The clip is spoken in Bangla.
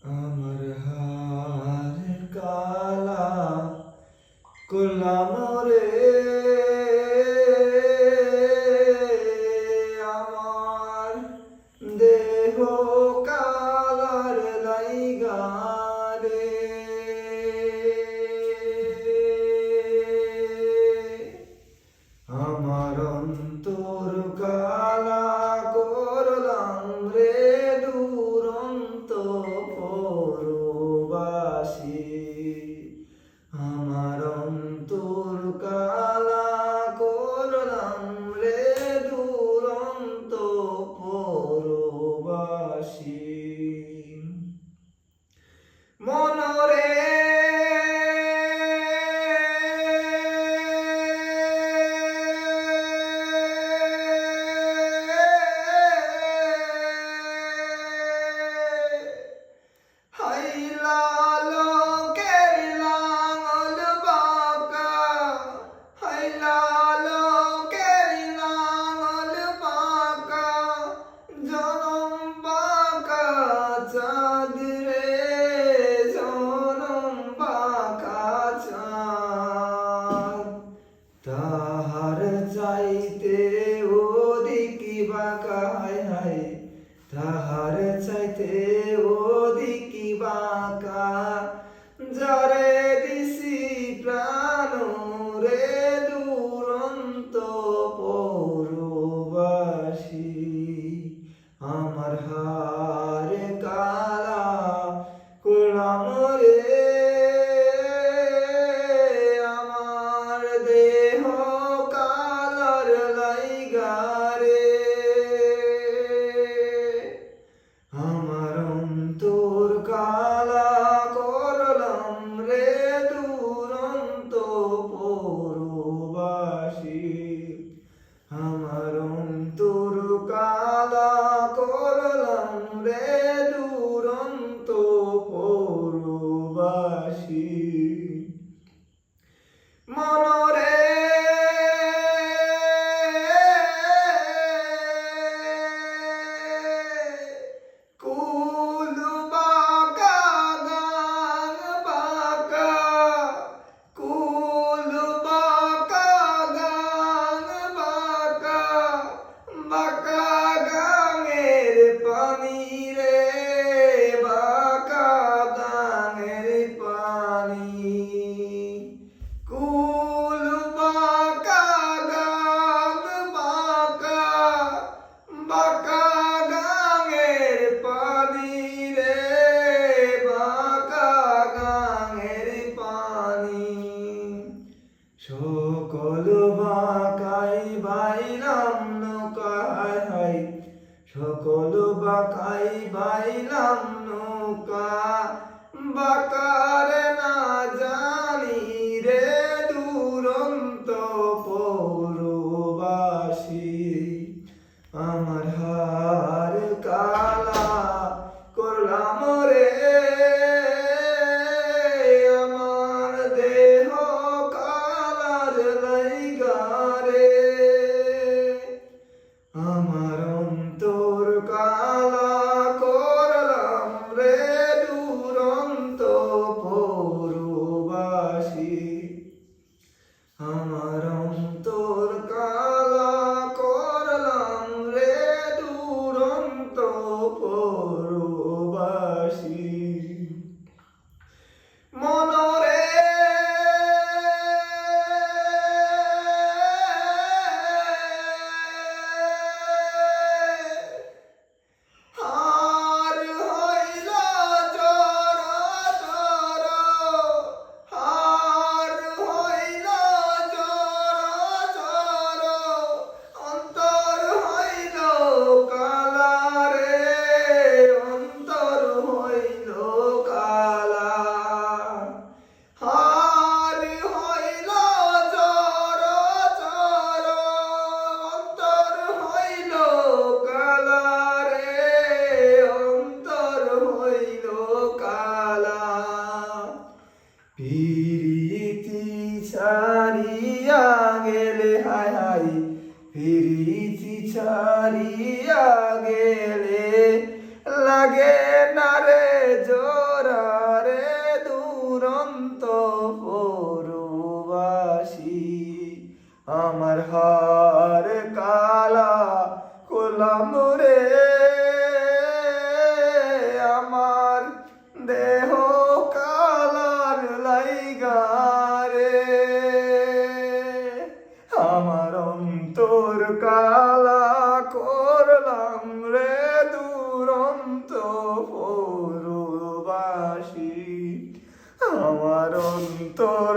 আমার হার কালা করলাম রে, আমার দেহ কালার লাইগা রে। আমার অন্তর কালা করলাম রে, দুরন্ত পরবাসী। আমার অন্তর কালা করলাম রে, দুরন্ত পরবাসী। মনরে তাহার চাইতে ওদিকে বাঁকা, হায় হায় তাহার চাইতে ওদিকে বাঁকা, যারে দিছি প্রাণ রে, দুরন্ত পরবাসী। আমার হার কালা করলাম রে, আমার দেহ কালার লাইগা রে। আমার অন্তর কালা করলাম রে, দুরন্ত পরবাসী। আমার অন্তর কালা করলাম রে, দুরন্ত পরবাসী। মনরে কুল বাঁকা, গান বাঁকা, কুল বাঁকা, গান বাঁকা, বাঁকা গাঙের পানি রে, বাঁকা গাঙের পানি। কুল বাঁকা, গান বাঁকা, বাঁকা গাঙের পানি রে, বাঁকা গাঙের পানি। সকল বাঁকাই বাইলাম নৌকা, হায় হায় সকল বাঁকাই বাইলাম নৌকা, বাঁকারে না জানি রে, দুরন্ত পরবাসী। আমার হার কালা করলাম রে, আমার দেহ কালার লাইগা রে। আমার অন্তর কালা করলাম রে, দুরন্ত পরবাসী। আমার অন্তর কালা করলাম রে, দুরন্ত পরবাসী। মনরে প্রীতি ছাড়িয়া গেলে, হায় হায় প্রীতি ছাড়িয়া গেলে লাগে না রে জোড়া রে দুরন্ত পরবাসী আমার হার কালা কোলাম রে আমার দেহ কালার লাইগা রে আমার অন্তর কালা করলাম রে দুরন্ত পরবাসী আমার অন্তর